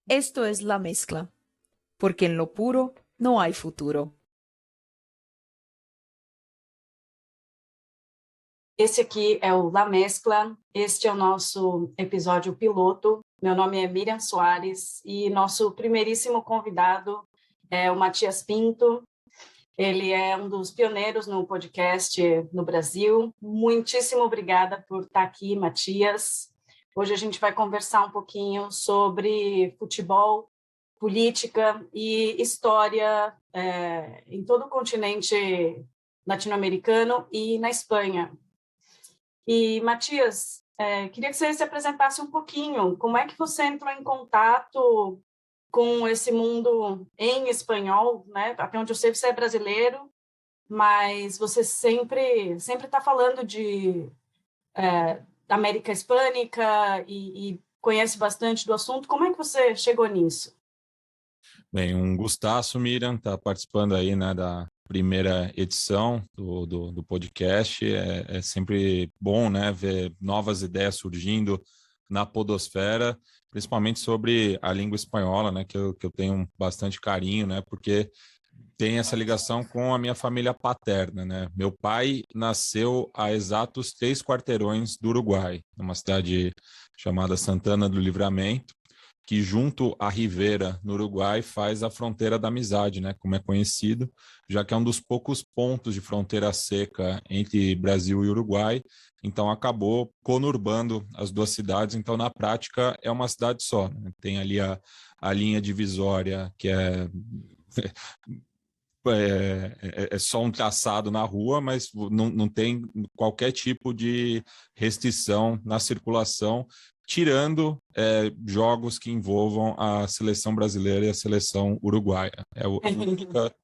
Esto es la mezcla, porque en lo puro no hay futuro. Esse aqui é o La Mescla, este é o nosso episódio piloto. Meu nome é Miriam Soares e nosso primeiríssimo convidado é o Matias Pinto. Ele é um dos pioneiros no podcast no Brasil. Muitíssimo obrigada por estar aqui, Matias. Hoje a gente vai conversar um pouquinho sobre futebol, política e história em todo o continente latino-americano e na Espanha. E, Matias, queria que você se apresentasse um pouquinho. Como é que você entrou em contato com esse mundo em espanhol, né? Até onde eu sei, você é brasileiro, mas você sempre está falando de América Hispânica e conhece bastante do assunto. Como é que você chegou nisso? Bem, um gostaço, Miriam, estar participando aí, né, da primeira edição do podcast. É sempre bom, né, ver novas ideias surgindo na podosfera, principalmente sobre a língua espanhola, né, que eu tenho bastante carinho, né, porque tem essa ligação com a minha família paterna, né? Meu pai nasceu a exatos 3 quarteirões do Uruguai, numa cidade chamada Santana do Livramento, que junto à Rivera, no Uruguai, faz a fronteira da amizade, né, como é conhecido, já que é um dos poucos pontos de fronteira seca entre Brasil e Uruguai, então acabou conurbando as duas cidades, então na prática é uma cidade só, né? Tem ali a linha divisória, que é só um traçado na rua, mas não tem qualquer tipo de restrição na circulação, tirando jogos que envolvam a seleção brasileira e a seleção uruguaia. É a única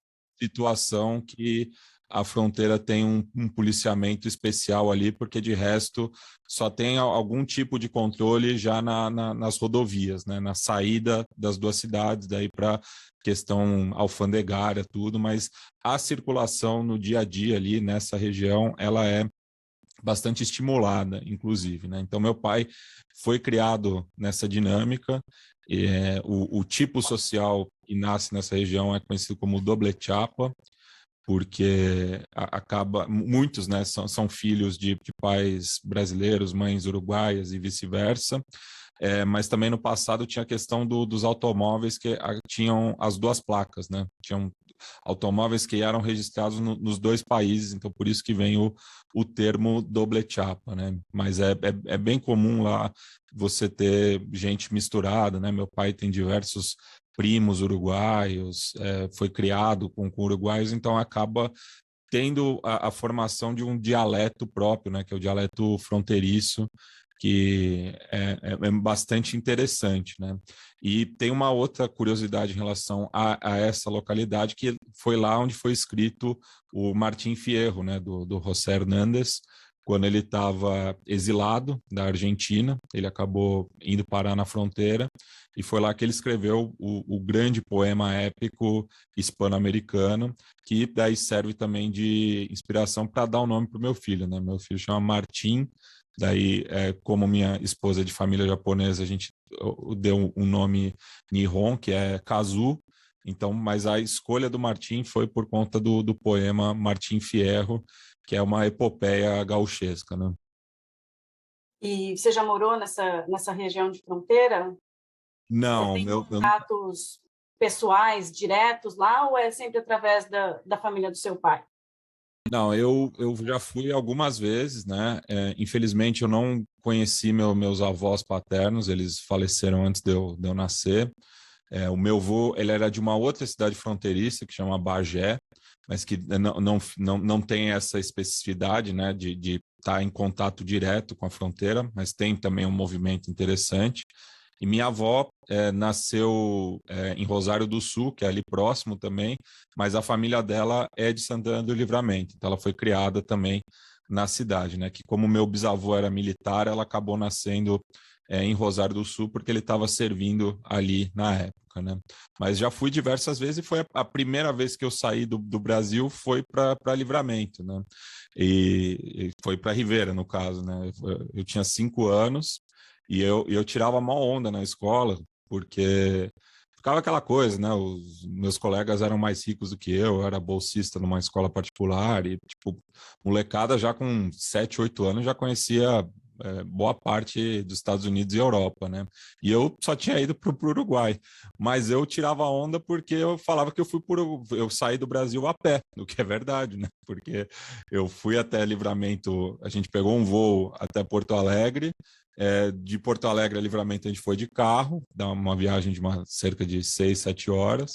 situação que a fronteira tem um policiamento especial ali, porque de resto só tem algum tipo de controle já nas rodovias, né? Na saída das duas cidades, daí para questão alfandegária, tudo, mas a circulação no dia a dia ali nessa região, ela é bastante estimulada, inclusive, né? Então, meu pai foi criado nessa dinâmica, o tipo social que nasce nessa região é conhecido como doble chapa, porque muitos, né, são filhos de pais brasileiros, mães uruguaias e vice-versa, mas também no passado tinha a questão dos automóveis que tinham as duas placas, né? Tinham automóveis que eram registrados nos dois países, então por isso que vem o termo doble chapa, né? Mas é bem comum lá você ter gente misturada, né? Meu pai tem diversos primos uruguaios, foi criado com uruguaios, então acaba tendo a formação de um dialeto próprio, né? Que é o dialeto fronteiriço, que é bastante interessante, né? E tem uma outra curiosidade em relação a essa localidade, que foi lá onde foi escrito o Martín Fierro, né, do José Hernández, quando ele estava exilado da Argentina, ele acabou indo parar na fronteira, e foi lá que ele escreveu o grande poema épico hispano-americano, que daí serve também de inspiração para dar o nome para o meu filho, né? Meu filho chama Martín. Daí, como minha esposa é de família japonesa, a gente deu um nome Nihon, que é Kazu. Então, mas a escolha do Martim foi por conta do poema Martim Fierro, que é uma epopeia gauchesca, né? E você já morou nessa região de fronteira? Você Não, tem contatos pessoais diretos lá ou é sempre através da família do seu pai? Não, eu já fui algumas vezes, né? Infelizmente eu não conheci meus avós paternos, eles faleceram antes de eu nascer. O meu avô, ele era de uma outra cidade fronteiriça que chama Bagé, mas que não tem essa especificidade, né, de estar em contato direto com a fronteira, mas tem também um movimento interessante. E minha avó nasceu em Rosário do Sul, que é ali próximo também, mas a família dela é de Santana do Livramento, então ela foi criada também na cidade, né? Que como meu bisavô era militar, ela acabou nascendo em Rosário do Sul porque ele estava servindo ali na época, né? Mas já fui diversas vezes e foi a primeira vez que eu saí do Brasil foi para Livramento, né? E foi para Rivera, no caso, né? Eu tinha 5 anos e eu tirava uma onda na escola, porque ficava aquela coisa, né? Os meus colegas eram mais ricos do que eu era bolsista numa escola particular e, tipo, molecada já com 7, 8 anos já conhecia boa parte dos Estados Unidos e Europa, né? E eu só tinha ido para o Uruguai, mas eu tirava onda porque eu falava que eu saí do Brasil a pé, o que é verdade, né? Porque eu fui até Livramento, a gente pegou um voo até Porto Alegre, de Porto Alegre a Livramento a gente foi de carro, dá uma viagem de cerca de 6, 7 horas,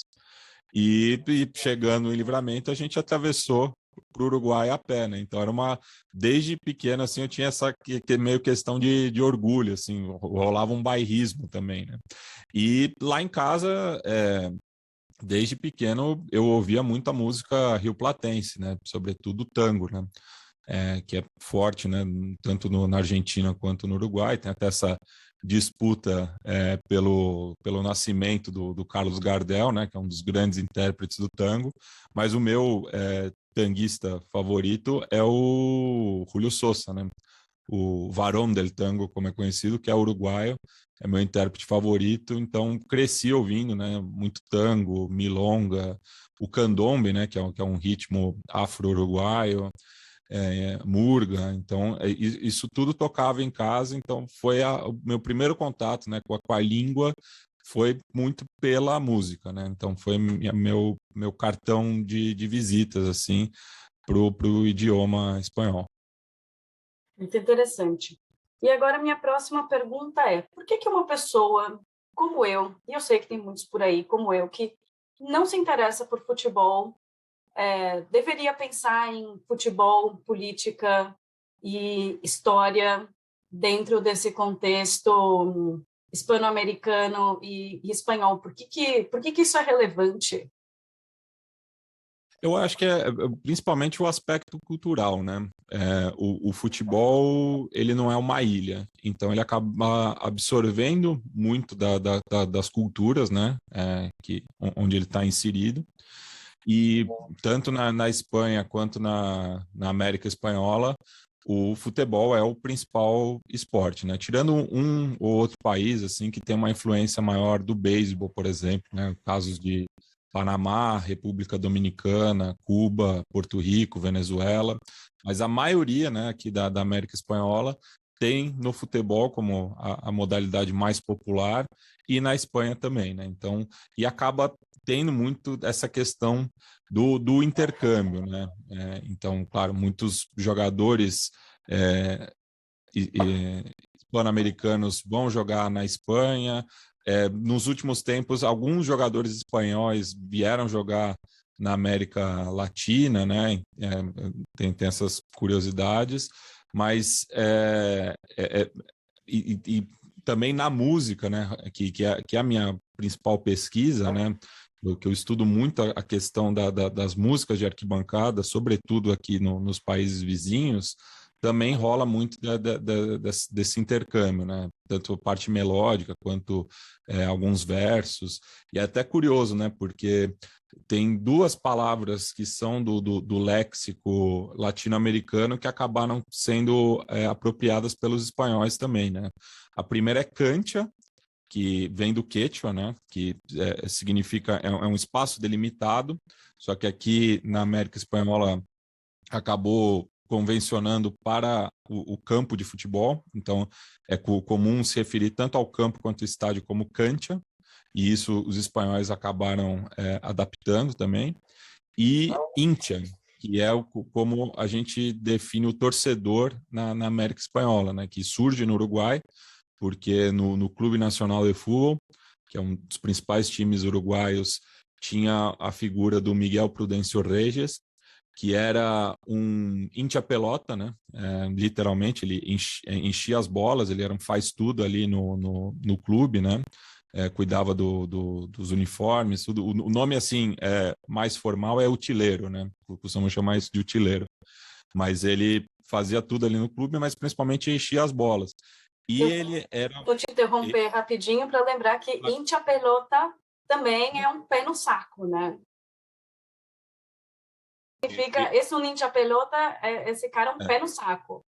e chegando em Livramento a gente atravessou para o Uruguai a pé, né? Então desde pequeno assim eu tinha essa meio questão de orgulho, assim, rolava um bairrismo também, né? E lá em casa, desde pequeno eu ouvia muita música rioplatense, né? Sobretudo tango, né? Que é forte, né? Tanto na Argentina quanto no Uruguai. Tem até essa disputa pelo nascimento do Carlos Gardel, né? Que é um dos grandes intérpretes do tango. Mas o meu tanguista favorito é o Julio Sosa, né? O Varón del Tango, como é conhecido, que é uruguaio, é meu intérprete favorito. Então cresci ouvindo, né? Muito tango, milonga, o candombe, né? Que é um ritmo afro-uruguaio, murga, então isso tudo tocava em casa, então foi o meu primeiro contato, né, com a língua, foi muito pela música, né, então foi meu cartão de visitas, assim, pro idioma espanhol. Muito interessante. E agora minha próxima pergunta é: por que uma pessoa como eu, e eu sei que tem muitos por aí como eu, que não se interessa por futebol, deveria pensar em futebol, política e história dentro desse contexto hispano-americano e espanhol? Por que isso é relevante? Eu acho que principalmente o aspecto cultural, né? O futebol, ele não é uma ilha, então ele acaba absorvendo muito das culturas, né? Onde ele está inserido. E tanto na Espanha quanto na América Espanhola, o futebol é o principal esporte, né? Tirando um ou outro país assim que tem uma influência maior do beisebol, por exemplo, né? Casos de Panamá, República Dominicana, Cuba, Porto Rico, Venezuela, mas a maioria, né, aqui da América Espanhola tem no futebol como a modalidade mais popular e na Espanha também, né? Então, e acaba tendo muito essa questão do intercâmbio, né? Então, claro, muitos jogadores hispano-americanos vão jogar na Espanha. Nos últimos tempos, alguns jogadores espanhóis vieram jogar na América Latina, né? Tem essas curiosidades, mas e também na música, né? Que é a minha principal pesquisa, né? Que eu estudo muito a questão das músicas de arquibancada, sobretudo aqui nos países vizinhos, também rola muito desse intercâmbio, né? Tanto parte melódica quanto alguns versos. E é até curioso, né? Porque tem duas palavras que são do léxico latino-americano que acabaram sendo apropriadas pelos espanhóis também, né? A primeira é cancha, que vem do quechua, né? Que significa é um espaço delimitado, só que aqui na América Espanhola acabou convencionando para o campo de futebol, então é comum se referir tanto ao campo quanto ao estádio como cancha, e isso os espanhóis acabaram adaptando também, e hincha, que é como a gente define o torcedor na América Espanhola, né, que surge no Uruguai, porque no Clube Nacional de Futebol, que é um dos principais times uruguaios, tinha a figura do Miguel Prudencio Reyes, que era um hincha-pelota, né? Literalmente, ele enchia as bolas, ele era um faz-tudo ali no clube, né? Cuidava dos uniformes, tudo. O nome, assim, mais formal é utileiro, né? Costumamos chamar isso de utileiro. Mas ele fazia tudo ali no clube, mas principalmente enchia as bolas. E ele era... Vou te interromper rapidinho para lembrar que hincha pelota também é um pé no saco, né? Significa, esse um ninja pelota, esse cara é um pé no saco.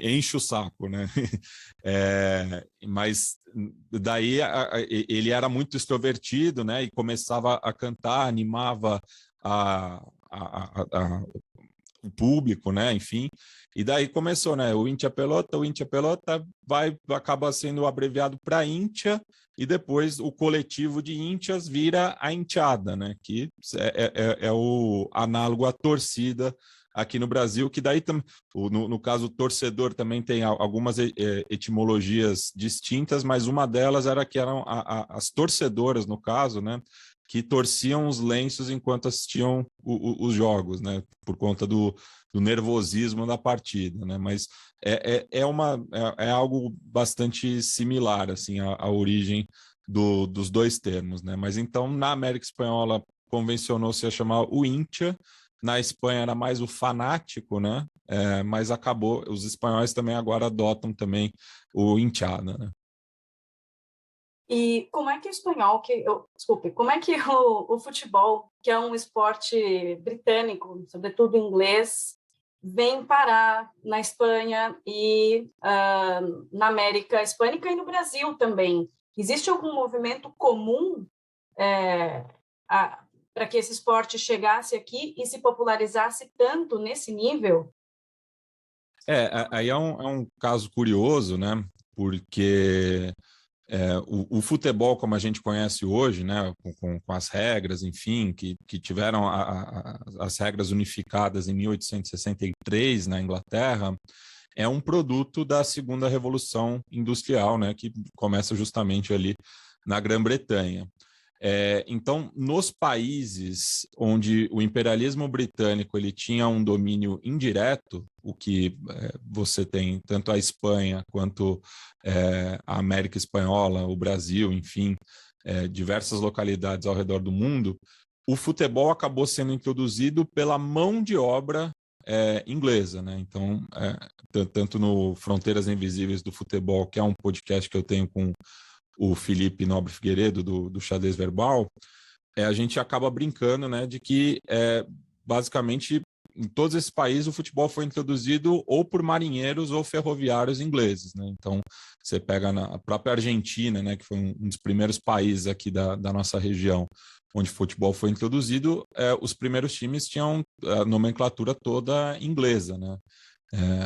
Enche o saco, né? Mas daí ele era muito extrovertido, né? E começava a cantar, animava a, o público, né? Enfim, e daí começou, né? O Hincha Pelota acaba sendo abreviado para Hincha, e depois o coletivo de Hinchas vira a Hinchada, né? Que é o análogo à torcida aqui no Brasil, que daí, no caso, o torcedor também tem algumas etimologias distintas, mas uma delas era que eram as torcedoras, no caso, né? Que torciam os lenços enquanto assistiam os jogos, né? Por conta do nervosismo da partida, né? Mas é algo bastante similar, assim, a origem dos dois termos, né? Mas então, na América Espanhola, convencionou-se a chamar o Hincha. Na Espanha era mais o fanático, né? Mas acabou, os espanhóis também agora adotam também o hinchada, né? E como é que o espanhol, desculpe, como é que o futebol, que é um esporte britânico, sobretudo inglês, vem parar na Espanha e na América Hispânica e no Brasil também? Existe algum movimento comum para que esse esporte chegasse aqui e se popularizasse tanto nesse nível? Aí é um caso curioso, né? Porque o futebol, como a gente conhece hoje, né, com as regras, enfim, que tiveram as regras unificadas em 1863 na Inglaterra, é um produto da segunda revolução industrial, né, que começa justamente ali na Grã-Bretanha. Então, nos países onde o imperialismo britânico ele tinha um domínio indireto, o que você tem tanto a Espanha quanto a América Espanhola, o Brasil, enfim, diversas localidades ao redor do mundo, o futebol acabou sendo introduzido pela mão de obra inglesa, né? Então, tanto no Fronteiras Invisíveis do Futebol, que é um podcast que eu tenho com o Felipe Nobre Figueiredo, do Xadrez Verbal, a gente acaba brincando, né, de que, basicamente, em todos esses países, o futebol foi introduzido ou por marinheiros ou ferroviários ingleses, né? Então, você pega na própria Argentina, né, que foi um dos primeiros países aqui da nossa região, onde o futebol foi introduzido, os primeiros times tinham a nomenclatura toda inglesa, né?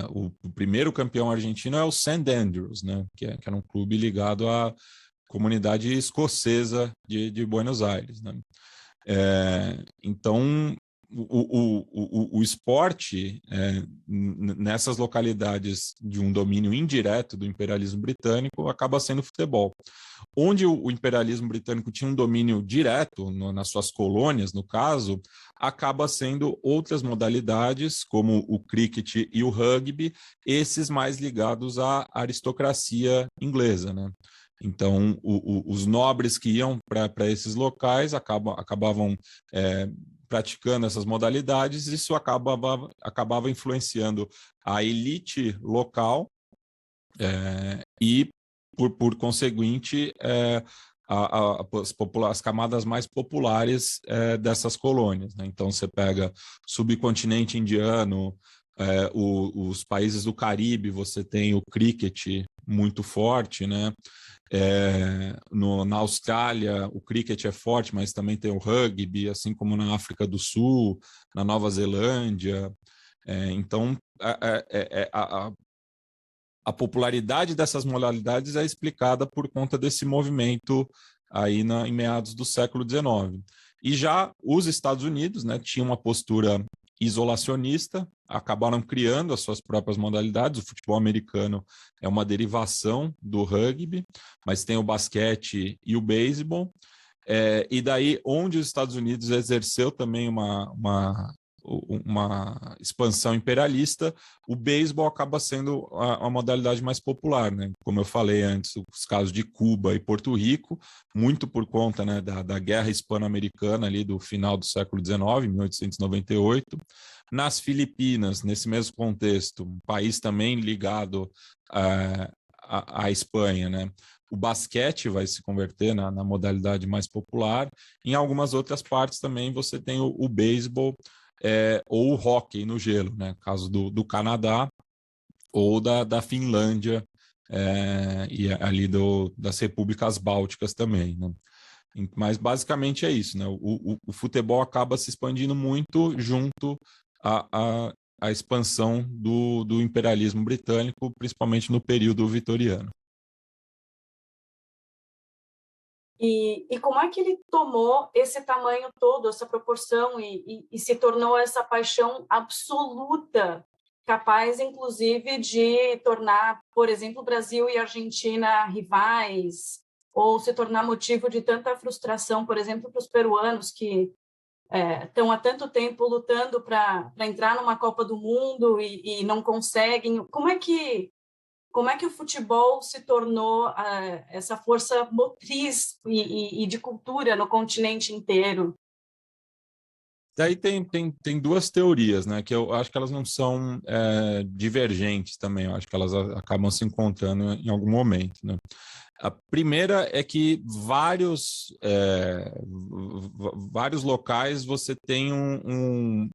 O primeiro campeão argentino é o St. Andrews, né? Que era um clube ligado à comunidade escocesa de Buenos Aires, né? Então, o esporte nessas localidades de um domínio indireto do imperialismo britânico acaba sendo futebol. Onde o imperialismo britânico tinha um domínio direto nas suas colônias, no caso, acaba sendo outras modalidades, como o cricket e o rugby, esses mais ligados à aristocracia inglesa, né? Então, os nobres que iam para esses locais acabavam praticando essas modalidades, e isso acabava influenciando a elite local e, por conseguinte, as camadas mais populares dessas colônias, né? Então, você pega subcontinente indiano, os países do Caribe, você tem o cricket muito forte, né? Na Austrália, o cricket é forte, mas também tem o rugby, assim como na África do Sul, na Nova Zelândia. Então, a popularidade dessas modalidades é explicada por conta desse movimento aí em meados do século XIX. E já os Estados Unidos, né, tinham uma postura isolacionista, acabaram criando as suas próprias modalidades. O futebol americano é uma derivação do rugby, mas tem o basquete e o beisebol. E daí, onde os Estados Unidos exerceu também uma expansão imperialista, o beisebol acaba sendo a modalidade mais popular, né? Como eu falei antes, os casos de Cuba e Porto Rico, muito por conta, né, da Guerra Hispano-Americana ali do final do século XIX, 1898. Nas Filipinas, nesse mesmo contexto, um país também ligado à Espanha, né? O basquete vai se converter na modalidade mais popular. Em algumas outras partes também você tem o beisebol, ou o hóquei no gelo, né? No caso do Canadá, ou da Finlândia, e ali das repúblicas bálticas também, né? Mas basicamente é isso, né? O futebol acaba se expandindo muito junto à expansão do imperialismo britânico, principalmente no período vitoriano. E como é que ele tomou esse tamanho todo, essa proporção, e se tornou essa paixão absoluta, capaz, inclusive, de tornar, por exemplo, Brasil e Argentina rivais, ou se tornar motivo de tanta frustração, por exemplo, para os peruanos que estão há tanto tempo lutando para entrar numa Copa do Mundo e não conseguem. Como é que o futebol se tornou essa força motriz e de cultura no continente inteiro? Daí tem duas teorias, né? Que eu acho que elas não são divergentes também. Eu acho que elas acabam se encontrando em algum momento, né? A primeira é que vários locais você tem um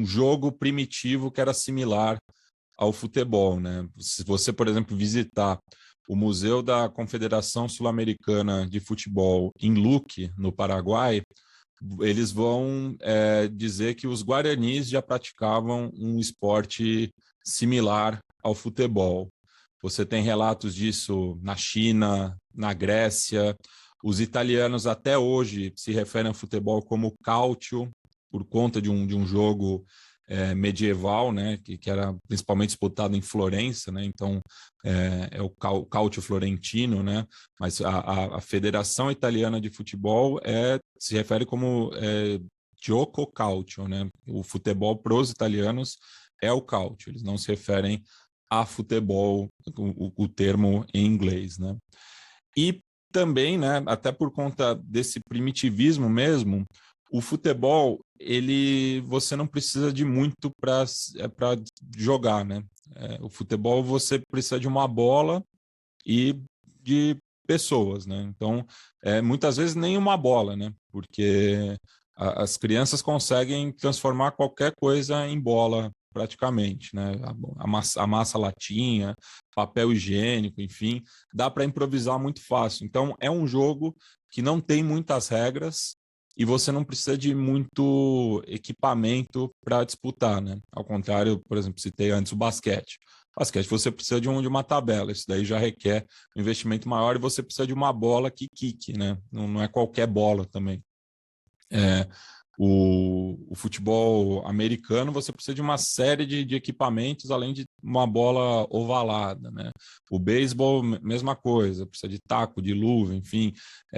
jogo primitivo que era similar ao futebol, né? Se você, por exemplo, visitar o Museu da Confederação Sul-Americana de Futebol em Luque, no Paraguai, eles vão dizer que os guaranis já praticavam um esporte similar ao futebol. Você tem relatos disso na China, na Grécia. Os italianos até hoje se referem ao futebol como calcio, por conta de um jogo medieval, né, que era principalmente disputado em Florença, né, então é o calcio florentino, né, mas a Federação Italiana de Futebol se refere como gioco calcio, né, o futebol para os italianos é o calcio, eles não se referem a futebol, o termo em inglês, né, e também, né, até por conta desse primitivismo mesmo, o futebol, você não precisa de muito para jogar, né? O futebol você precisa de uma bola e de pessoas, né? Então, muitas vezes nem uma bola, né? Porque as crianças conseguem transformar qualquer coisa em bola praticamente, né? A massa latinha, papel higiênico, enfim, dá para improvisar muito fácil. Então, é um jogo que não tem muitas regras e você não precisa de muito equipamento para disputar, né? Ao contrário, por exemplo, citei antes o basquete. Basquete você precisa de uma tabela, isso daí já requer um investimento maior e você precisa de uma bola que quique, né? Não é qualquer bola também. O futebol americano, você precisa de uma série de equipamentos, além de uma bola ovalada, né? O beisebol, mesma coisa, precisa de taco, de luva, enfim,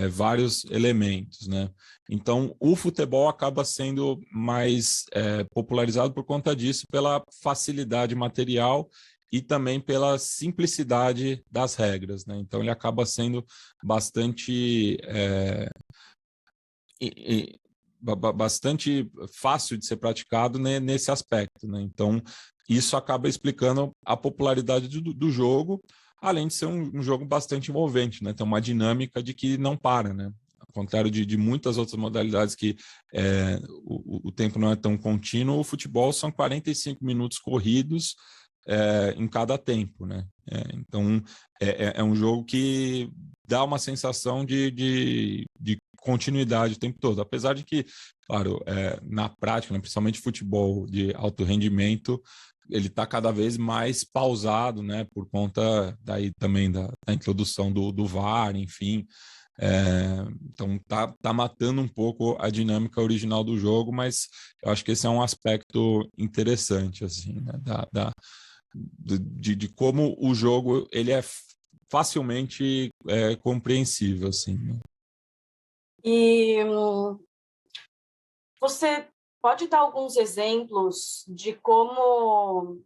vários elementos, né? Então, o futebol acaba sendo mais popularizado por conta disso, pela facilidade material e também pela simplicidade das regras, né? Então, ele acaba sendo bastante bastante fácil de ser praticado, né, nesse aspecto, né? Então, isso acaba explicando a popularidade do jogo, além de ser um jogo bastante envolvente, né? Tem uma dinâmica de que não para, né? Ao contrário de muitas outras modalidades que o tempo não é tão contínuo, o futebol são 45 minutos corridos em cada tempo, né? Então, é um jogo que dá uma sensação de continuidade o tempo todo, apesar de que, claro, na prática, né, principalmente futebol de alto rendimento, ele está cada vez mais pausado, né, por conta daí também da introdução do VAR, enfim. Então tá matando um pouco a dinâmica original do jogo, mas eu acho que esse é um aspecto interessante, assim, né, de como o jogo ele é facilmente compreensível, assim, né? E você pode dar alguns exemplos de como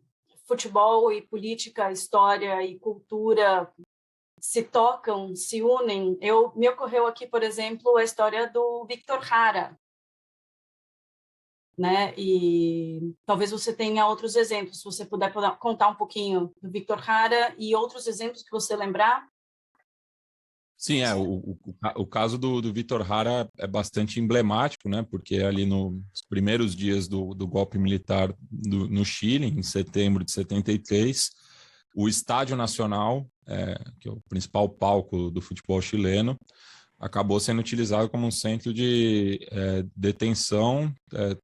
futebol e política, história e cultura se tocam, se unem? Me ocorreu aqui, por exemplo, a história do Victor Jara, né? E talvez você tenha outros exemplos, se você puder contar um pouquinho do Victor Jara e outros exemplos que você lembrar. Sim, o caso do Vitor Hara é bastante emblemático, né? Porque ali nos primeiros dias do golpe militar no Chile, em setembro de 73, o Estádio Nacional, que é o principal palco do futebol chileno, acabou sendo utilizado como um centro de detenção,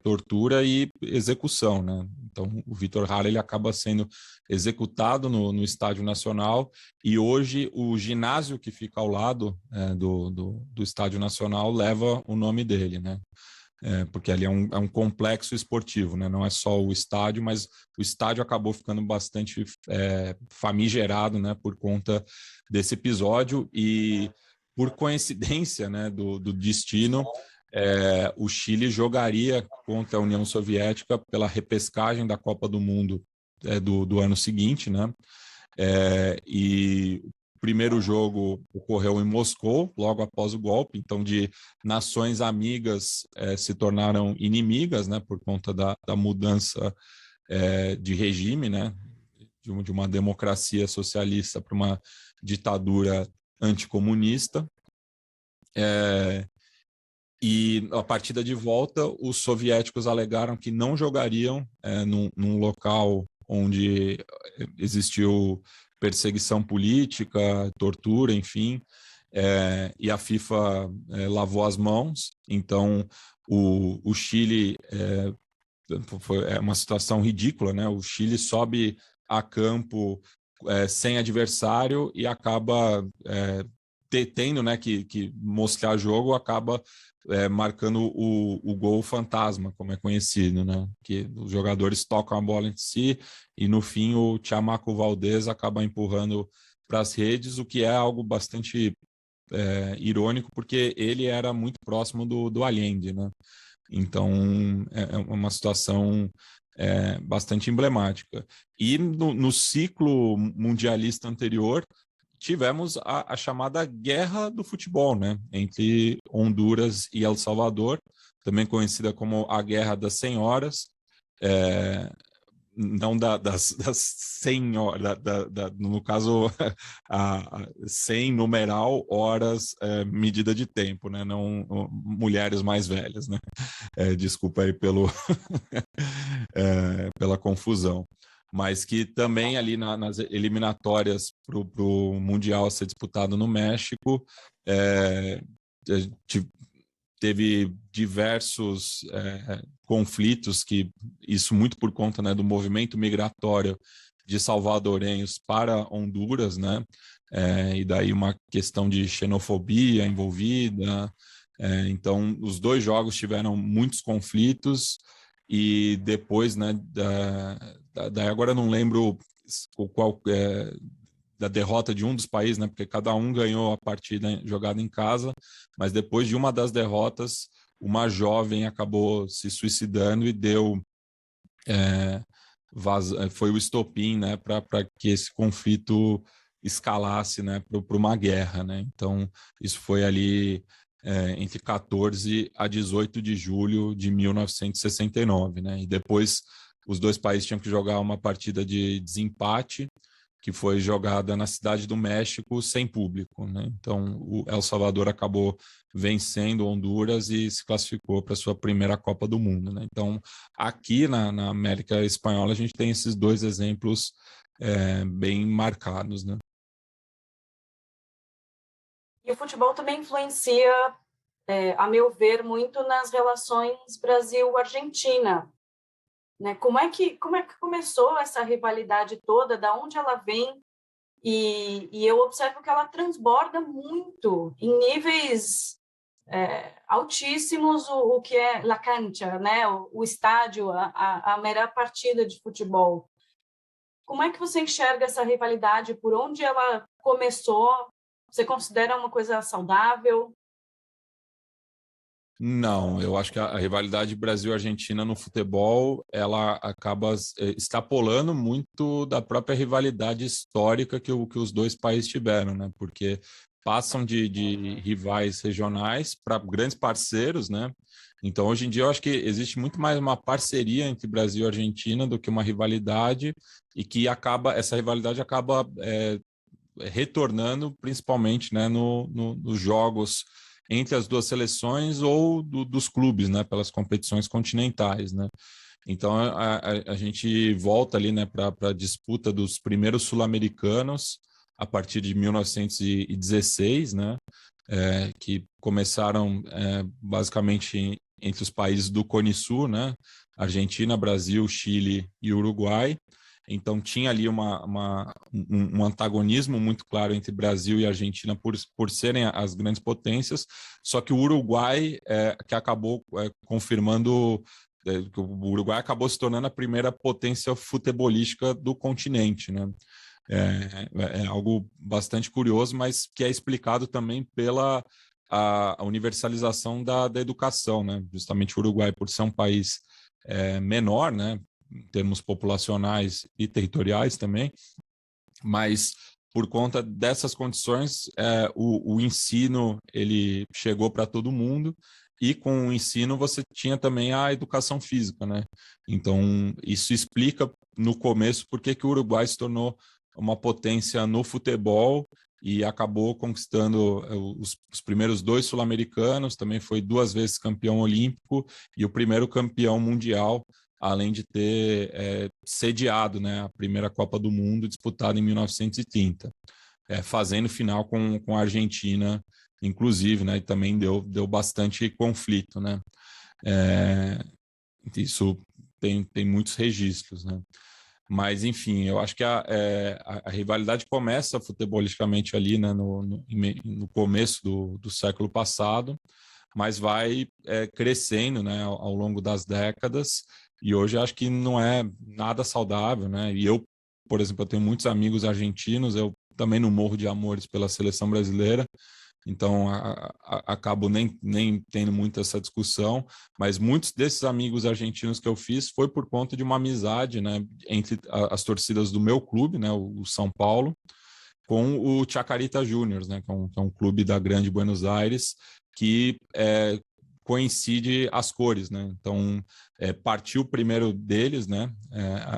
tortura e execução, né? Então, o Vitor Hara ele acaba sendo executado no Estádio Nacional e hoje o ginásio que fica ao lado do Estádio Nacional leva o nome dele, né? Porque ali é um complexo esportivo, né? Não é só o estádio, mas o estádio acabou ficando bastante famigerado, né? Por conta desse episódio e por coincidência, né, do destino, o Chile jogaria contra a União Soviética pela repescagem da Copa do Mundo do ano seguinte, né? E o primeiro jogo ocorreu em Moscou, logo após o golpe, então de nações amigas se tornaram inimigas, né, por conta da mudança de regime, né, de uma democracia socialista para uma ditadura anticomunista. E a partida de volta, os soviéticos alegaram que não jogariam num local onde existiu perseguição política, tortura, enfim, e a FIFA lavou as mãos. Então, o Chile é uma situação ridícula, né? O Chile sobe a campo sem adversário e acaba tendo, né, que mostrar jogo, acaba marcando o gol fantasma, como é conhecido, né? Que os jogadores tocam a bola em si e no fim o Thiago Valdez acaba empurrando para as redes, o que é algo bastante irônico, porque ele era muito próximo do Allende, né? Então é uma situação bastante emblemática. E no ciclo mundialista anterior, tivemos a chamada Guerra do Futebol, né, entre Honduras e El Salvador, também conhecida como a Guerra das 100 Horas, não das 100 horas, no caso, a 100 numeral horas, medida de tempo, né, não mulheres mais velhas, né, desculpa aí pela confusão, mas que também ali nas eliminatórias para o Mundial a ser disputado no México, teve diversos conflitos, que isso muito por conta, né, do movimento migratório de salvadorenhos para Honduras, né, e daí uma questão de xenofobia envolvida. Então, os dois jogos tiveram muitos conflitos e depois, né, daí agora eu não lembro qual da derrota de um dos países, né, porque cada um ganhou a partida jogada em casa, mas depois de uma das derrotas, uma jovem acabou se suicidando e deu foi o estopim, né, para que esse conflito escalasse, né, para uma guerra, né. Então isso foi ali entre 14 a 18 de julho de 1969, né, e depois os dois países tinham que jogar uma partida de desempate, que foi jogada na Cidade do México sem público, né? Então o El Salvador acabou vencendo Honduras e se classificou para a sua primeira Copa do Mundo, né? Então aqui na América Espanhola a gente tem esses dois exemplos bem marcados, né? E o futebol também influencia, a meu ver, muito nas relações Brasil-Argentina, né? Como é que começou essa rivalidade toda? Da onde ela vem? E eu observo que ela transborda muito em níveis altíssimos o que é la cancha, né? O estádio, a mera partida de futebol. Como é que você enxerga essa rivalidade? Por onde ela começou? Você considera uma coisa saudável? Não, eu acho que a rivalidade Brasil-Argentina no futebol, ela acaba extrapolando muito da própria rivalidade histórica que os dois países tiveram, né? Porque passam de rivais regionais para grandes parceiros, né? Então, hoje em dia, eu acho que existe muito mais uma parceria entre Brasil e Argentina do que uma rivalidade, e que essa rivalidade acaba retornando principalmente, né, nos jogos entre as duas seleções ou dos clubes, né, pelas competições continentais, né. Então a gente volta ali, né, para a disputa dos primeiros sul-americanos a partir de 1916, né, que começaram basicamente entre os países do Cone Sul, né, Argentina, Brasil, Chile e Uruguai. Então tinha ali um antagonismo muito claro entre Brasil e Argentina por serem as grandes potências, só que o Uruguai que acabou confirmando que o Uruguai acabou se tornando a primeira potência futebolística do continente, né? É algo bastante curioso, mas que é explicado também pela a universalização da educação, né? Justamente o Uruguai, por ser um país menor, né, em termos populacionais e territoriais também, mas por conta dessas condições, o ensino ele chegou para todo mundo, e com o ensino você tinha também a educação física, né? Então, isso explica no começo por que o Uruguai se tornou uma potência no futebol e acabou conquistando os primeiros 2 sul-americanos, também foi 2 vezes campeão olímpico e o primeiro campeão mundial, além de ter sediado, né, a primeira Copa do Mundo disputada em 1930, fazendo final com a Argentina, inclusive, né, e também deu bastante conflito, né. Isso tem muitos registros, né. Mas, enfim, eu acho que a rivalidade começa futebolisticamente ali, né, no começo do século passado, mas vai crescendo, né, ao longo das décadas, e hoje eu acho que não é nada saudável, né? E eu, por exemplo, eu tenho muitos amigos argentinos, eu também não morro de amores pela seleção brasileira, então acabo nem tendo muito essa discussão, mas muitos desses amigos argentinos que eu fiz foi por conta de uma amizade, né, entre as torcidas do meu clube, né, o São Paulo, com o Chacarita Juniors, né, que é um clube da Grande Buenos Aires, que coincide as cores, né? Então partiu primeiro deles, né,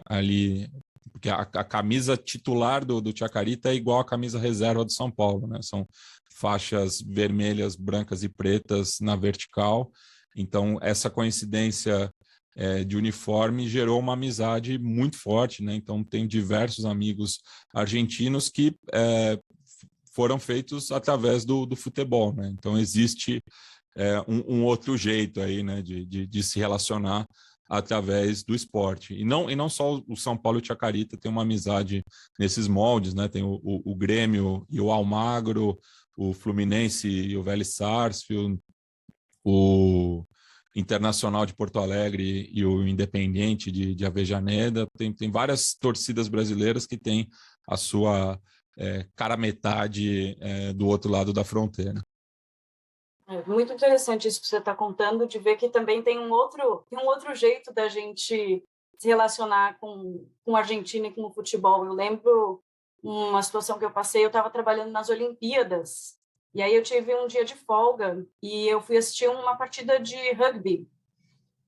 ali, porque a camisa titular do Chacarita é igual à camisa reserva do São Paulo, né? São faixas vermelhas, brancas e pretas na vertical. Então, essa coincidência de uniforme gerou uma amizade muito forte, né? Então, tem diversos amigos argentinos que foram feitos através do futebol, né? Então, existe um outro jeito aí, né, de se relacionar através do esporte. E não só o São Paulo e o Chacarita tem uma amizade nesses moldes, né? Tem o Grêmio e o Almagro, o Fluminense e o Vélez Sarsfield, o Internacional de Porto Alegre e o Independiente de Avejaneda. Tem várias torcidas brasileiras que têm a sua cara metade do outro lado da fronteira. É muito interessante isso que você está contando, de ver que também tem um outro jeito da gente se relacionar com a Argentina e com o futebol. Eu lembro uma situação que eu passei, eu estava trabalhando nas Olimpíadas, e aí eu tive um dia de folga, e eu fui assistir uma partida de rugby,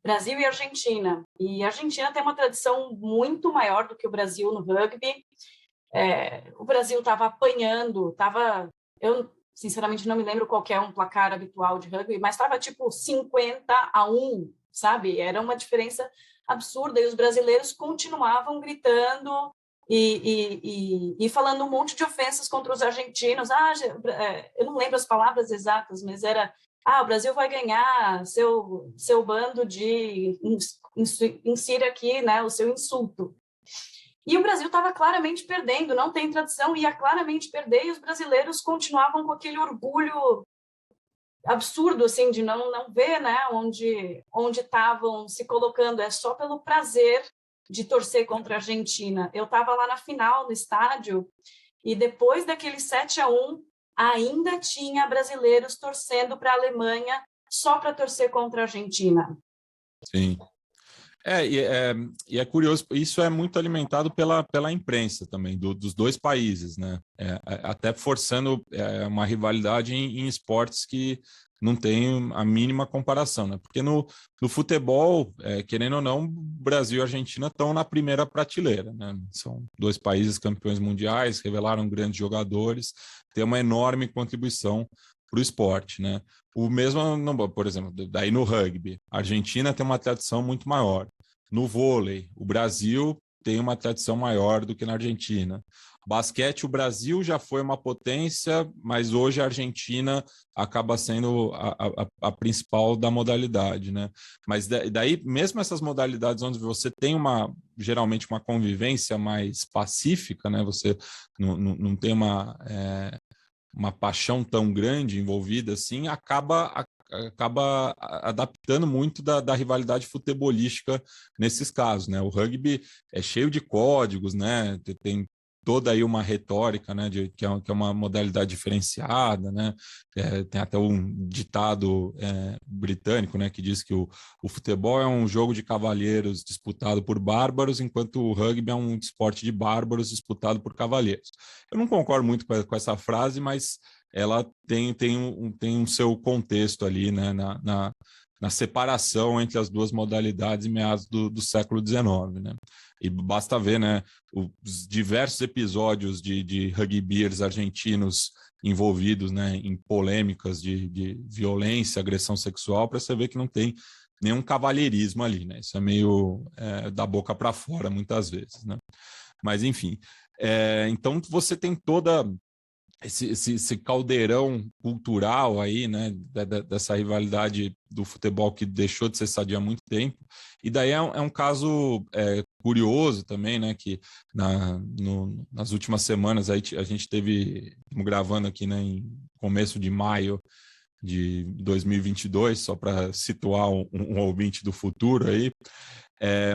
Brasil e Argentina. E a Argentina tem uma tradição muito maior do que o Brasil no rugby. O Brasil estava apanhando, eu sinceramente não me lembro qual que é um placar habitual de rugby, mas estava tipo 50-1, sabe? Era uma diferença absurda, e os brasileiros continuavam gritando e falando um monte de ofensas contra os argentinos. Eu não lembro as palavras exatas, mas era: o Brasil vai ganhar, seu bando de insira aqui, né, o seu insulto. E o Brasil estava claramente perdendo, não tem tradição, ia claramente perder, e os brasileiros continuavam com aquele orgulho absurdo, assim, de não ver, né, onde estavam se colocando, só pelo prazer de torcer contra a Argentina. Eu estava lá na final, no estádio, e depois daquele 7-1, ainda tinha brasileiros torcendo para a Alemanha só para torcer contra a Argentina. Sim. E é curioso, isso é muito alimentado pela imprensa também, dos dois países, né? Até forçando uma rivalidade em esportes que não tem a mínima comparação, né? Porque no futebol, querendo ou não, Brasil e Argentina estão na primeira prateleira, né? São dois países campeões mundiais, revelaram grandes jogadores, têm uma enorme contribuição para o esporte, né? O mesmo, por exemplo, daí no rugby, a Argentina tem uma tradição muito maior. No vôlei, o Brasil tem uma tradição maior do que na Argentina. Basquete, o Brasil já foi uma potência, mas hoje a Argentina acaba sendo a principal da modalidade, né? Mas daí, mesmo essas modalidades onde você tem geralmente uma convivência mais pacífica, né? Você não tem uma paixão tão grande envolvida assim, acaba adaptando muito da rivalidade futebolística nesses casos, né? O rugby é cheio de códigos, né? Tem toda aí uma retórica, né, que é uma modalidade diferenciada, né? Tem até um ditado britânico, né, que diz que o futebol é um jogo de cavalheiros disputado por bárbaros, enquanto o rugby é um esporte de bárbaros disputado por cavalheiros. Eu não concordo muito com essa frase, mas ela tem um seu contexto ali, né, na separação entre as duas modalidades em meados do século XIX, né? E basta ver, né, os diversos episódios de rugbyers argentinos envolvidos, né, em polêmicas de violência, agressão sexual, para você ver que não tem nenhum cavalheirismo ali, né? Isso é meio da boca para fora, muitas vezes, né? Mas, enfim, então você tem toda esse caldeirão cultural aí, né, dessa rivalidade do futebol que deixou de ser sadia há muito tempo. E daí é um caso curioso também, né, que nas últimas semanas aí a gente estamos gravando aqui, né, em começo de maio de 2022, só para situar um ouvinte do futuro aí,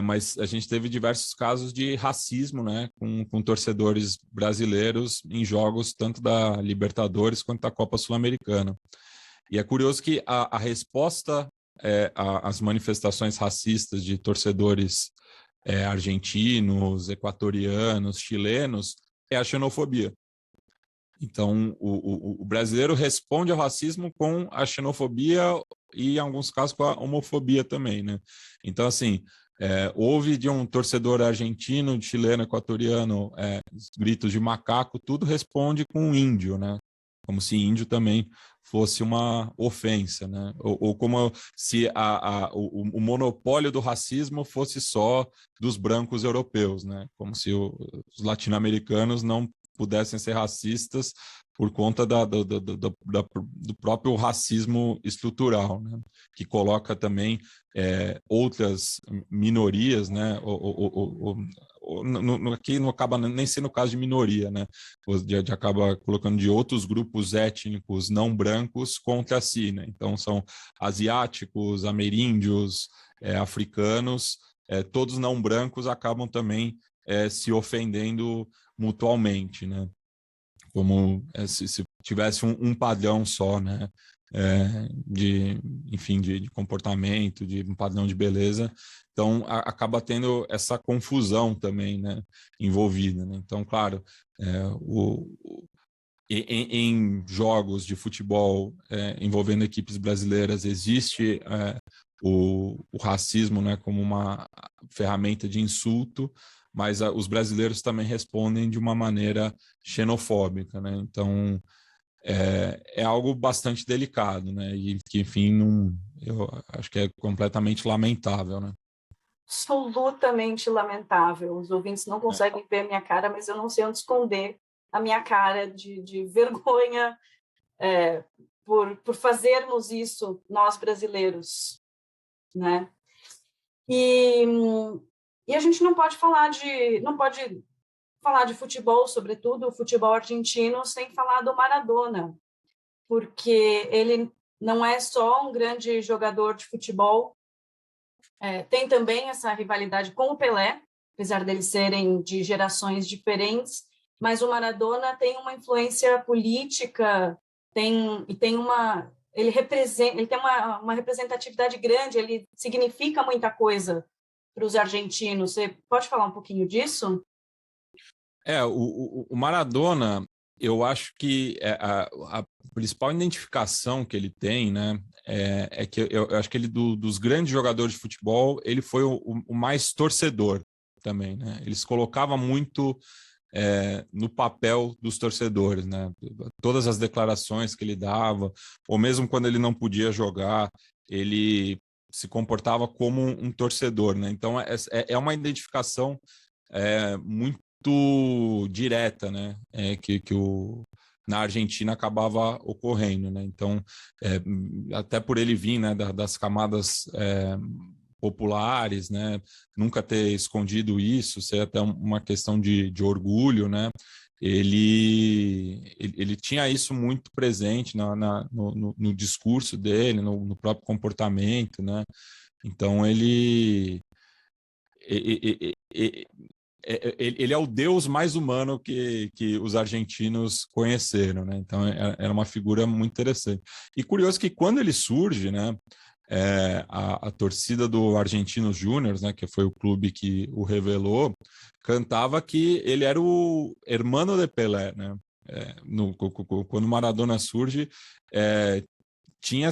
mas a gente teve diversos casos de racismo, né, com torcedores brasileiros em jogos tanto da Libertadores quanto da Copa Sul-Americana. E é curioso que a resposta às manifestações racistas de torcedores argentinos, equatorianos, chilenos é a xenofobia. Então, o brasileiro responde ao racismo com a xenofobia e, em alguns casos, com a homofobia também, né? Então, assim, houve de um torcedor argentino, chileno, equatoriano, gritos de macaco, tudo responde com índio, né? Como se índio também fosse uma ofensa, né? Ou como se o monopólio do racismo fosse só dos brancos europeus, né? Como se os latino-americanos não pudessem ser racistas por conta do próprio racismo estrutural, né? Que coloca também outras minorias, né? Aqui não acaba nem sendo o caso de minoria, né? De acaba colocando de outros grupos étnicos não brancos contra si, né? Então são asiáticos, ameríndios, africanos, todos não brancos acabam também se ofendendo mutualmente, né? Como se tivesse um padrão só, né? Enfim, de comportamento, de um padrão de beleza. Então, acaba tendo essa confusão também, né, envolvida, né? Então, claro, em jogos de futebol envolvendo equipes brasileiras existe o racismo, né, como uma ferramenta de insulto, mas os brasileiros também respondem de uma maneira xenofóbica, né? Então, é algo bastante delicado, né? E que, enfim, eu acho que é completamente lamentável, né? Absolutamente lamentável. Os ouvintes não conseguem ver a minha cara, mas eu não sei onde esconder a minha cara de vergonha por fazermos isso, nós brasileiros, né? E a gente não pode falar de futebol, sobretudo o futebol argentino, sem falar do Maradona, porque ele não é só um grande jogador de futebol, tem também essa rivalidade com o Pelé, apesar deles serem de gerações diferentes, mas o Maradona tem uma influência política, ele tem uma representatividade grande, ele significa muita coisa para os argentinos. Você pode falar um pouquinho disso? O Maradona, Eu acho que a principal identificação que ele tem, né, é que eu acho que ele, dos grandes jogadores de futebol, ele foi o mais torcedor também, né? Ele se colocava muito no papel dos torcedores, né? Todas as declarações que ele dava, ou mesmo quando ele não podia jogar, ele se comportava como um torcedor, né? Então é uma identificação muito direta, né? Que na Argentina acabava ocorrendo, né? Então, até por ele vir, né, das camadas populares, né? Nunca ter escondido isso, ser até uma questão de orgulho, né? Ele tinha isso muito presente no discurso dele, no próprio comportamento, né? Então ele é o deus mais humano que os argentinos conheceram, né? Então era uma figura muito interessante. E curioso que quando ele surge, né? A torcida do Argentinos Júnior, né, que foi o clube que o revelou, cantava que ele era o hermano de Pelé, né? Quando Maradona surge, tinha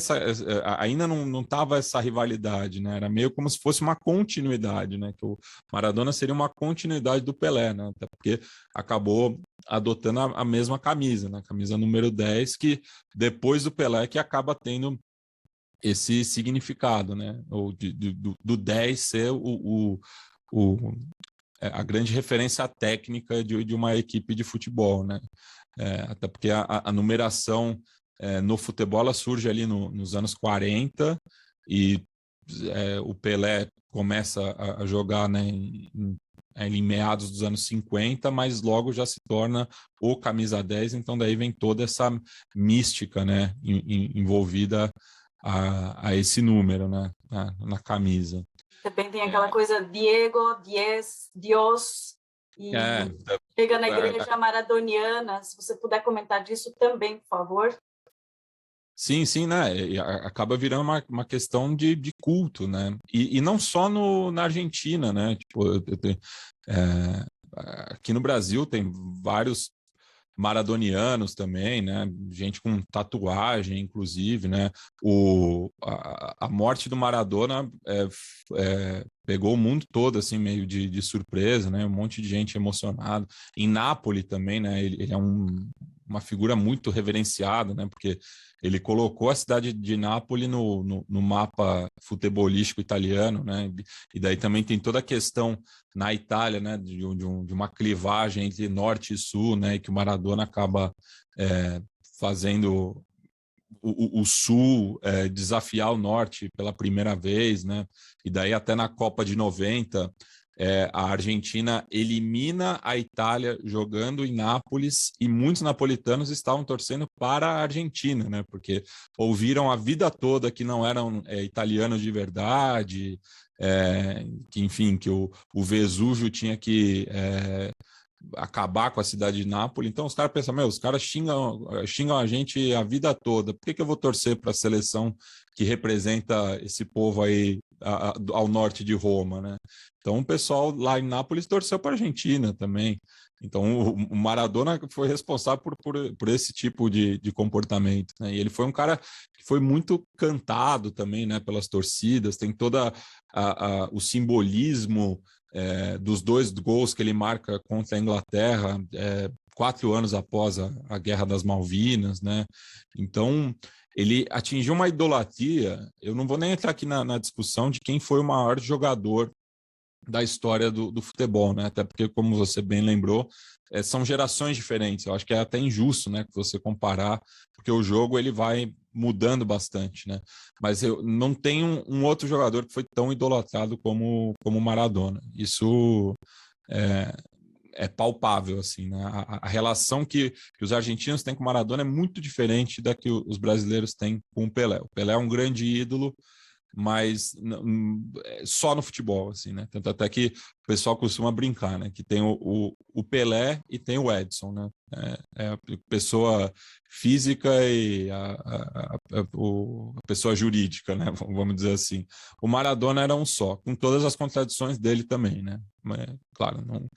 ainda não estava essa rivalidade, né? Era meio como se fosse uma continuidade, né? Que o Maradona seria uma continuidade do Pelé, né? Até porque acabou adotando a mesma camisa, né? Camisa número 10, que depois do Pelé que acaba tendo esse significado, né? Ou do 10 ser a grande referência técnica de uma equipe de futebol, né? Até porque a numeração no futebol ela surge ali nos anos 40 e o Pelé começa a jogar, né, em meados dos anos 50, mas logo já se torna o camisa 10, então daí vem toda essa mística, né, envolvida a esse número, né, na camisa. Também tem aquela coisa Diego, Diez, Dios, e chega na igreja maradoniana. Se você puder comentar disso também, por favor. Sim, né? Acaba virando uma questão de culto, né? E não só na Argentina, né? Tipo, aqui no Brasil tem vários maradonianos também, né? Gente com tatuagem, inclusive, né? A morte do Maradona pegou o mundo todo, assim, meio de surpresa, né? Um monte de gente emocionada. Em Nápoles também, né? Ele é uma figura muito reverenciada, né? Porque ele colocou a cidade de Nápoles no mapa futebolístico italiano, né? E daí também tem toda a questão na Itália, né? De uma clivagem entre norte e sul, né? E que o Maradona acaba fazendo o sul desafiar o norte pela primeira vez, né? E daí até na Copa de 90, a Argentina elimina a Itália jogando em Nápoles e muitos napolitanos estavam torcendo para a Argentina, né? Porque ouviram a vida toda que não eram italianos de verdade, que enfim, que o Vesúvio tinha que acabar com a cidade de Nápoles. Então os caras pensam, os caras xingam a gente a vida toda, por que eu vou torcer para a seleção que representa esse povo aí ao norte de Roma, né? Então o pessoal lá em Nápoles torceu para a Argentina também. Então o Maradona foi responsável por esse tipo de comportamento, né? E ele foi um cara que foi muito cantado também, né, pelas torcidas, tem toda o simbolismo dos 2 gols que ele marca contra a Inglaterra 4 anos após a Guerra das Malvinas, né? Então ele atingiu uma idolatria. Eu não vou nem entrar aqui na discussão de quem foi o maior jogador da história do futebol, né? Até porque, como você bem lembrou, são gerações diferentes. Eu acho que é até injusto, né, que você comparar, porque o jogo ele vai mudando bastante, né? Mas eu não tenho um outro jogador que foi tão idolatrado como o Maradona. Isso é palpável, assim, né? A relação que os argentinos têm com o Maradona é muito diferente da que os brasileiros têm com o Pelé. O Pelé é um grande ídolo, mas só no futebol, assim, né? Tanto até que o pessoal costuma brincar, né? Que tem o Pelé e tem o Edson, né? A pessoa física e a pessoa jurídica, né? Vamos dizer assim. O Maradona era um só, com todas as contradições dele também, né? Mas, claro, não...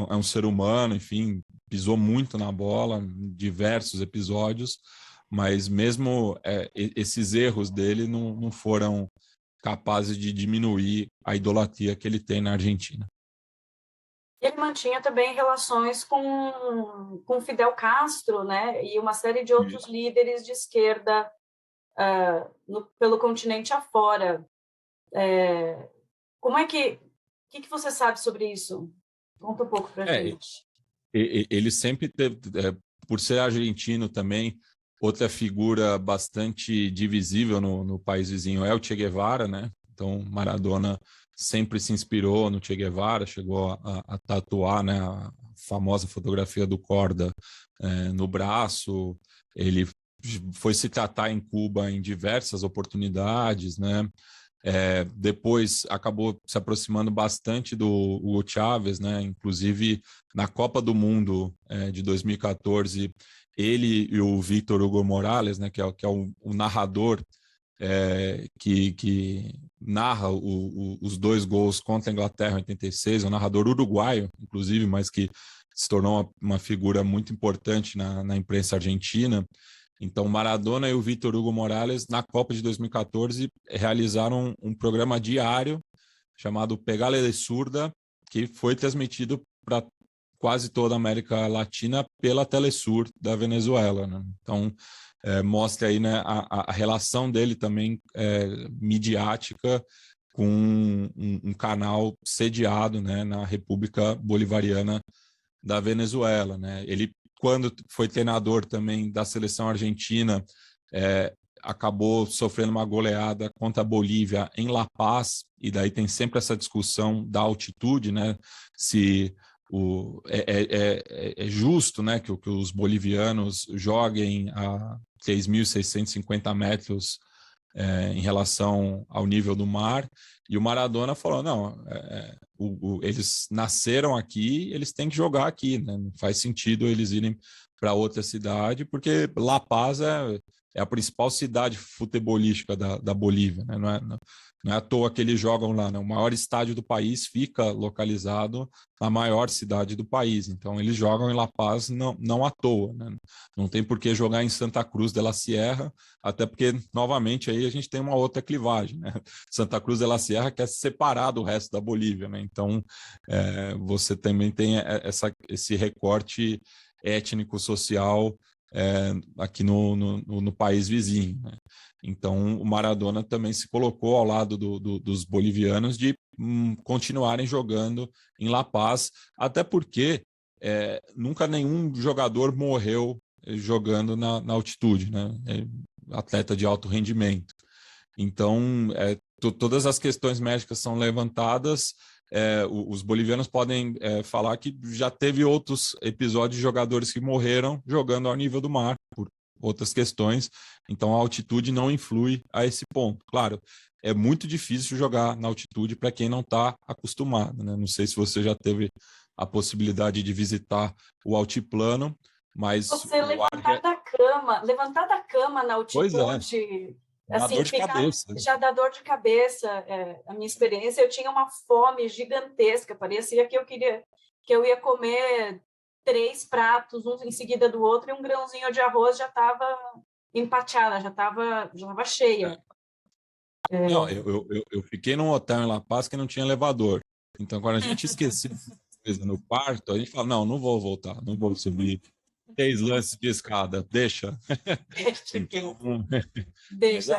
é um ser humano, enfim, pisou muito na bola em diversos episódios, mas mesmo esses erros dele não foram capazes de diminuir a idolatria que ele tem na Argentina. Ele mantinha também relações com Fidel Castro, né, e uma série de outros líderes de esquerda pelo continente afora. Como é que você sabe sobre isso? Conta um pouco para a gente. Ele sempre teve, por ser argentino também, outra figura bastante divisível no país vizinho é o Che Guevara, né? Então, Maradona sempre se inspirou no Che Guevara, chegou a tatuar, né, a famosa fotografia do Korda no braço. Ele foi se tratar em Cuba em diversas oportunidades, né? Depois acabou se aproximando bastante do Hugo Chávez, né? Inclusive na Copa do Mundo de 2014, ele e o Vítor Hugo Morales, né? Que é o narrador que narra os dois gols contra a Inglaterra em 86, um narrador uruguaio, inclusive, mas que se tornou uma figura muito importante na imprensa argentina. Então, Maradona e o Vítor Hugo Morales, na Copa de 2014, realizaram um programa diário chamado Pegale de Surda, que foi transmitido para quase toda a América Latina pela Telesur da Venezuela, né? Então, mostra aí, né, a relação dele também midiática com um canal sediado, né, na República Bolivariana da Venezuela, né? Ele, quando foi treinador também da seleção argentina, acabou sofrendo uma goleada contra a Bolívia em La Paz, e daí tem sempre essa discussão da altitude, né? Se é justo, né, que os bolivianos joguem a 3.650 metros em relação ao nível do mar, e o Maradona falou, não, eles nasceram aqui, eles têm que jogar aqui, né? Não faz sentido eles irem para outra cidade, porque La Paz é a principal cidade futebolística da Bolívia, né? Não é à toa que eles jogam lá, né? O maior estádio do país fica localizado na maior cidade do país, então eles jogam em La Paz não à toa, né? Não tem por que jogar em Santa Cruz de la Sierra, até porque, novamente, aí a gente tem uma outra clivagem, né? Santa Cruz de la Sierra quer se separar do resto da Bolívia, né? Então, você também tem esse recorte étnico-social aqui no país vizinho, né? Então, o Maradona também se colocou ao lado dos bolivianos de continuarem jogando em La Paz, até porque nunca nenhum jogador morreu jogando na altitude, né? Atleta de alto rendimento. Então, todas as questões médicas são levantadas. Os bolivianos podem falar que já teve outros episódios de jogadores que morreram jogando ao nível do mar, por outras questões. Então, a altitude não influi a esse ponto. Claro, é muito difícil jogar na altitude para quem não está acostumado, né? Não sei se você já teve a possibilidade de visitar o altiplano, mas você levantar da cama na Pois é, altitude, dá assim, dor de cabeça. já dá dor de cabeça. A minha experiência, eu tinha uma fome gigantesca, parecia que eu ia comer 3 pratos, um em seguida do outro, e um grãozinho de arroz já estava empateada, já estava cheia. Não, eu fiquei num hotel em La Paz que não tinha elevador. Então, quando a gente esquecia coisa no quarto, a gente fala, não vou voltar, não vou subir 6 lances de escada, deixa. Então, Deixa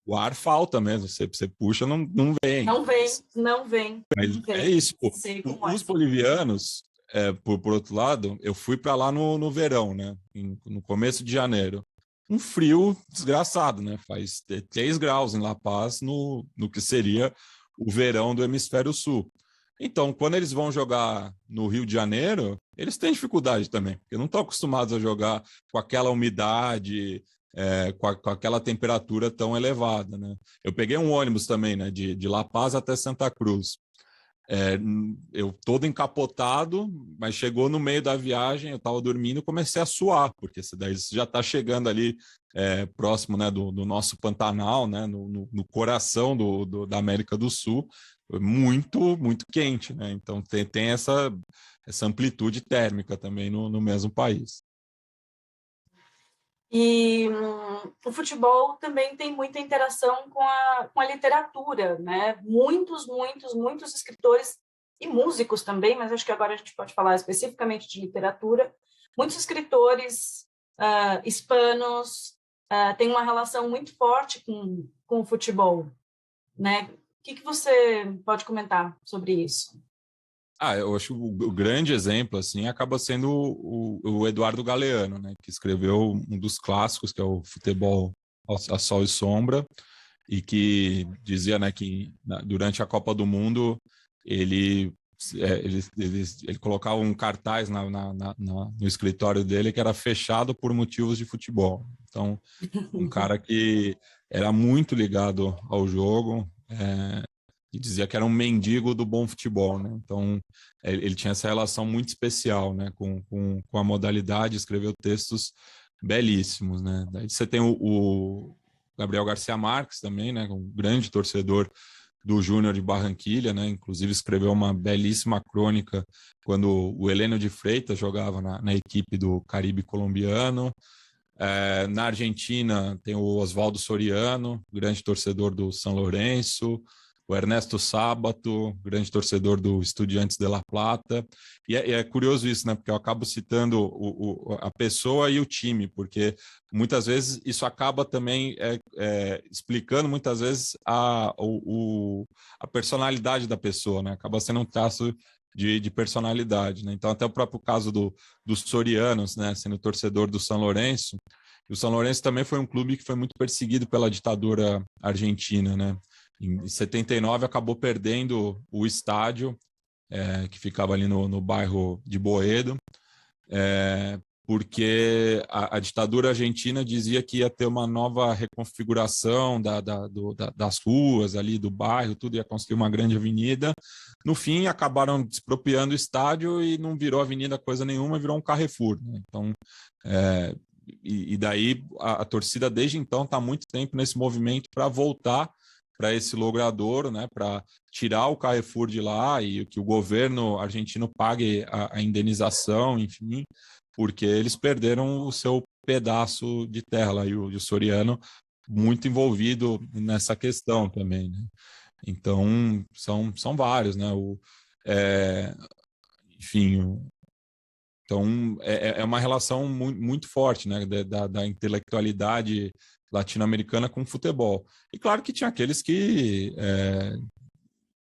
o ar falta mesmo, você puxa, não vem. Não vem. Mas Não vem. é isso, pô. Os É. bolivianos, por outro lado, eu fui para lá no verão, né? No começo de janeiro. Um frio desgraçado, né? Faz 3 graus em La Paz no que seria o verão do hemisfério sul. Então, quando eles vão jogar no Rio de Janeiro, eles têm dificuldade também, porque não estão acostumados a jogar com aquela umidade, com aquela temperatura tão elevada, né? Eu peguei um ônibus também, né, de La Paz até Santa Cruz. Eu todo encapotado, mas chegou no meio da viagem, eu estava dormindo e comecei a suar, porque daí você já está chegando ali próximo, né, do nosso Pantanal, né, no coração da América do Sul. muito, muito quente, né? Então tem essa amplitude térmica também no mesmo país. E o futebol também tem muita interação com a literatura, né? Muitos escritores e músicos também, mas acho que agora a gente pode falar especificamente de literatura. Muitos escritores hispanos têm uma relação muito forte com o futebol, né? O que você pode comentar sobre isso? Eu acho que o grande exemplo assim acaba sendo o Eduardo Galeano, né, que escreveu um dos clássicos, que é o Futebol a Sol e Sombra, e que dizia, né, que durante a Copa do Mundo ele colocava um cartaz no escritório dele que era fechado por motivos de futebol. Então, um cara que era muito ligado ao jogo, e dizia que era um mendigo do bom futebol, né? Então, ele tinha essa relação muito especial, né, com a modalidade, escreveu textos belíssimos, né? Daí você tem o Gabriel Garcia Marques também, né, um grande torcedor do Júnior de Barranquilha, né? Inclusive escreveu uma belíssima crônica quando o Heleno de Freitas jogava na equipe do Caribe colombiano. Na Argentina tem o Oswaldo Soriano, grande torcedor do São Lourenço, o Ernesto Sábato, grande torcedor do Estudiantes de La Plata. E é curioso isso, né? Porque eu acabo citando a pessoa e o time, porque muitas vezes isso acaba também explicando muitas vezes a personalidade da pessoa, né? Acaba sendo um traço de personalidade, né? Então, até o próprio caso dos Sorianos, né? Sendo torcedor do São Lourenço. E o São Lourenço também foi um clube que foi muito perseguido pela ditadura argentina, né? Em 79 acabou perdendo o estádio, que ficava ali no bairro de Boedo, porque a ditadura argentina dizia que ia ter uma nova reconfiguração das ruas ali do bairro, tudo ia construir uma grande avenida. No fim, acabaram expropriando o estádio e não virou avenida coisa nenhuma, virou um Carrefour, né? Então, e daí a torcida desde então está há muito tempo nesse movimento para voltar para esse logradouro, né, para tirar o Carrefour de lá e que o governo argentino pague a indenização, enfim, porque eles perderam o seu pedaço de terra lá, e o Soriano muito envolvido nessa questão também, né? Então, são vários, né? Enfim, então é uma relação muito forte, né, da intelectualidade latino-americana com o futebol. E claro que tinha aqueles que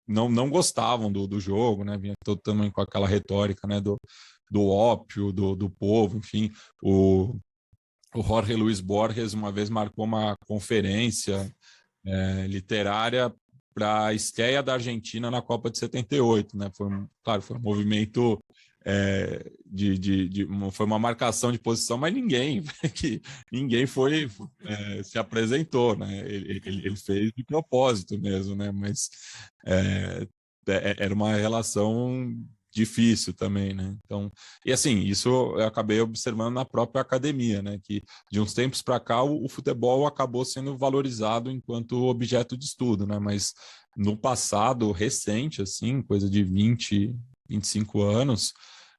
não gostavam do jogo, né? Vinha todo também com aquela retórica, né, do ópio, do povo, enfim. O Jorge Luis Borges uma vez marcou uma conferência literária para a estreia da Argentina na Copa de 78, né? Claro, foi um movimento foi uma marcação de posição, mas ninguém foi se apresentou, né? Ele fez de propósito mesmo, né? Mas era uma relação difícil também, né? Então, e assim, isso eu acabei observando na própria academia, né? Que de uns tempos para cá o futebol acabou sendo valorizado enquanto objeto de estudo, né? Mas no passado recente, assim, coisa de 25 anos,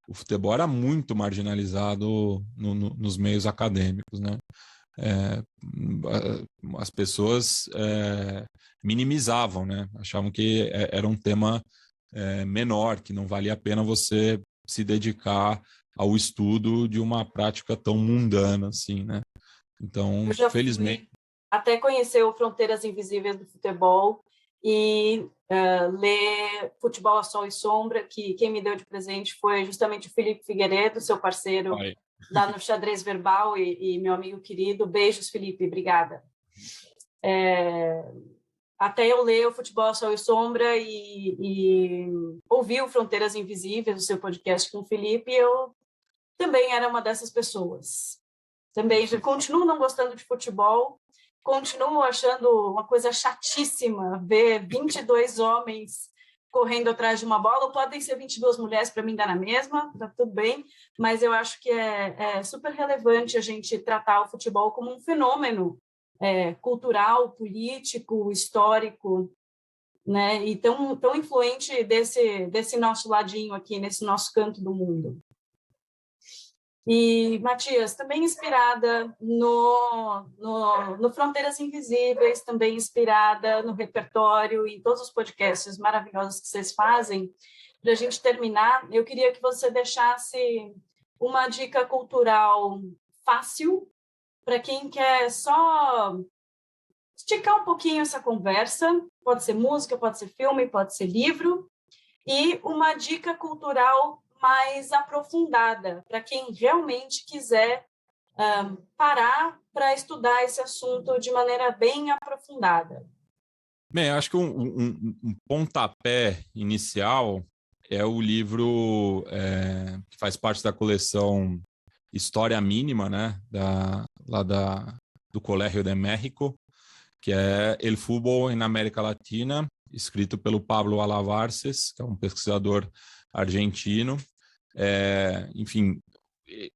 o futebol era muito marginalizado nos meios acadêmicos, né? As pessoas minimizavam, né? Achavam que era um tema menor, que não valia a pena você se dedicar ao estudo de uma prática tão mundana assim, né? Então, Eu já felizmente... fui até conhecer o Fronteiras Invisíveis do Futebol e ler Futebol a Sol e Sombra, que quem me deu de presente foi justamente o Felipe Figueiredo, seu parceiro lá no Xadrez Verbal e meu amigo querido. Beijos, Felipe, obrigada. Até eu ler o Futebol a Sol e Sombra e ouvir o Fronteiras Invisíveis, o seu podcast com o Felipe, eu também era uma dessas pessoas. Também continuo não gostando de futebol, continuo achando uma coisa chatíssima ver 22 homens correndo atrás de uma bola, ou podem ser 22 mulheres, para mim dá na mesma, tá tudo bem, mas eu acho que é super relevante a gente tratar o futebol como um fenômeno cultural, político, histórico, né? E tão influente desse nosso ladinho aqui, nesse nosso canto do mundo. E, Matias, também inspirada no Fronteiras Invisíveis, também inspirada no repertório e em todos os podcasts maravilhosos que vocês fazem. Para a gente terminar, eu queria que você deixasse uma dica cultural fácil para quem quer só esticar um pouquinho essa conversa. Pode ser música, pode ser filme, pode ser livro. E uma dica cultural mais aprofundada, para quem realmente quiser parar para estudar esse assunto de maneira bem aprofundada. Bem, acho que um pontapé inicial é o livro que faz parte da coleção História Mínima, né, do Colegio de México, que é El Fútbol na América Latina, escrito pelo Pablo Alavarces, que é um pesquisador argentino. Enfim,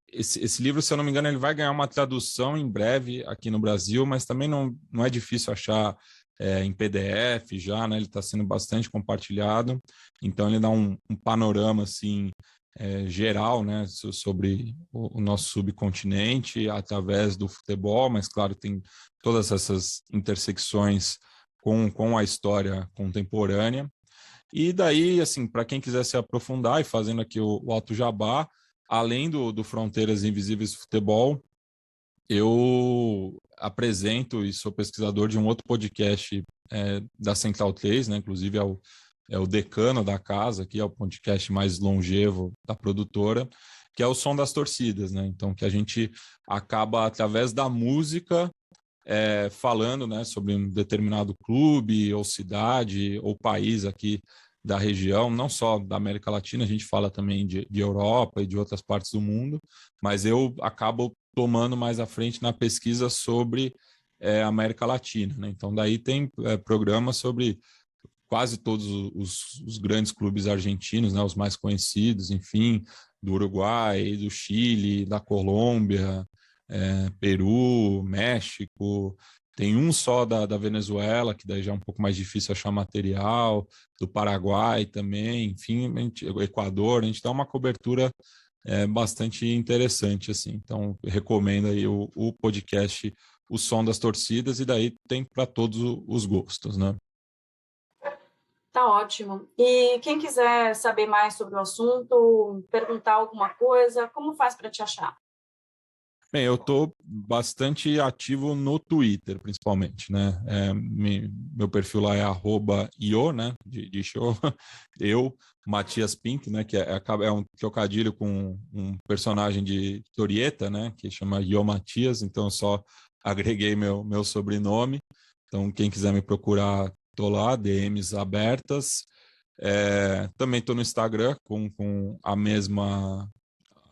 esse livro, se eu não me engano, ele vai ganhar uma tradução em breve aqui no Brasil, mas também não é difícil achar em PDF já, né? Ele está sendo bastante compartilhado, então ele dá um panorama assim, geral, né, sobre o nosso subcontinente através do futebol, mas claro, tem todas essas intersecções com a história contemporânea. E daí, assim, para quem quiser se aprofundar, e fazendo aqui o Alto Jabá, além do Fronteiras Invisíveis do Futebol, eu apresento e sou pesquisador de um outro podcast da Central 3, né? Inclusive é o decano da casa, que é o podcast mais longevo da produtora, que é o Som das Torcidas, né? Então, que a gente acaba, através da música, falando, né, sobre um determinado clube ou cidade ou país aqui da região, não só da América Latina, a gente fala também de Europa e de outras partes do mundo, mas eu acabo tomando mais à frente na pesquisa sobre a América Latina, né? Então, daí tem programas sobre quase todos os grandes clubes argentinos, né, os mais conhecidos, enfim, do Uruguai, do Chile, da Colômbia, Peru, México, tem um só da Venezuela, que daí já é um pouco mais difícil achar material, do Paraguai também, enfim, o Equador, a gente dá uma cobertura bastante interessante, assim. Então, recomendo aí o podcast O Som das Torcidas, e daí tem para todos os gostos, né? Tá ótimo. E quem quiser saber mais sobre o assunto, perguntar alguma coisa, como faz para te achar? Bem, eu estou bastante ativo no Twitter, principalmente, né? Meu perfil lá é @io, né? De show. Eu, Matias Pinto, né? Que é um trocadilho com um personagem de historieta, né? Que chama Io Matias, então eu só agreguei meu sobrenome. Então, quem quiser me procurar, estou lá, DMs abertas. Também estou no Instagram com a mesma...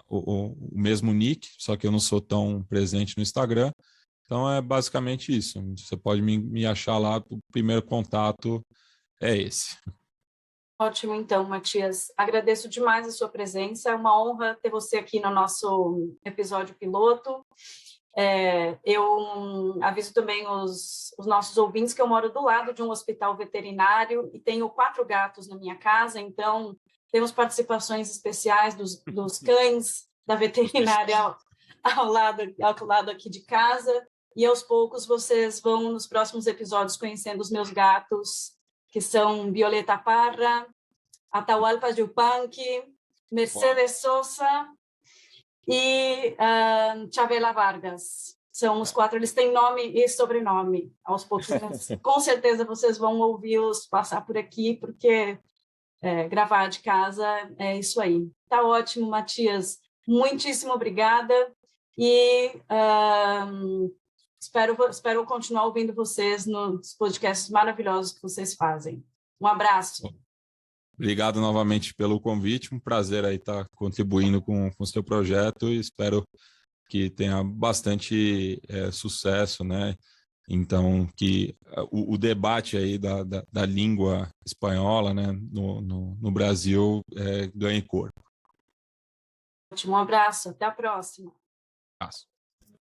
O mesmo nick, só que eu não sou tão presente no Instagram. Então é basicamente isso. Você pode me achar lá, o primeiro contato é esse. Ótimo, então, Matias. Agradeço demais a sua presença. É uma honra ter você aqui no nosso episódio piloto. Eu aviso também os nossos ouvintes que eu moro do lado de um hospital veterinário e tenho 4 gatos na minha casa, então temos participações especiais dos cães da veterinária ao lado aqui de casa, e aos poucos vocês vão, nos próximos episódios, conhecendo os meus gatos, que são Violeta Parra, Atahualpa Yupanqui, Mercedes Sosa e Chavela Vargas. São os 4, eles têm nome e sobrenome. Aos pouquinhos, com certeza vocês vão ouvi-los passar por aqui, porque gravar de casa é isso aí. Tá ótimo, Matias. Muitíssimo obrigada e espero continuar ouvindo vocês nos podcasts maravilhosos que vocês fazem. Um abraço. Obrigado novamente pelo convite, um prazer aí estar contribuindo com o seu projeto e espero que tenha bastante sucesso, né? Então, que o debate aí da língua espanhola, né, no Brasil ganhe corpo. Um abraço, até a próxima. Abraço.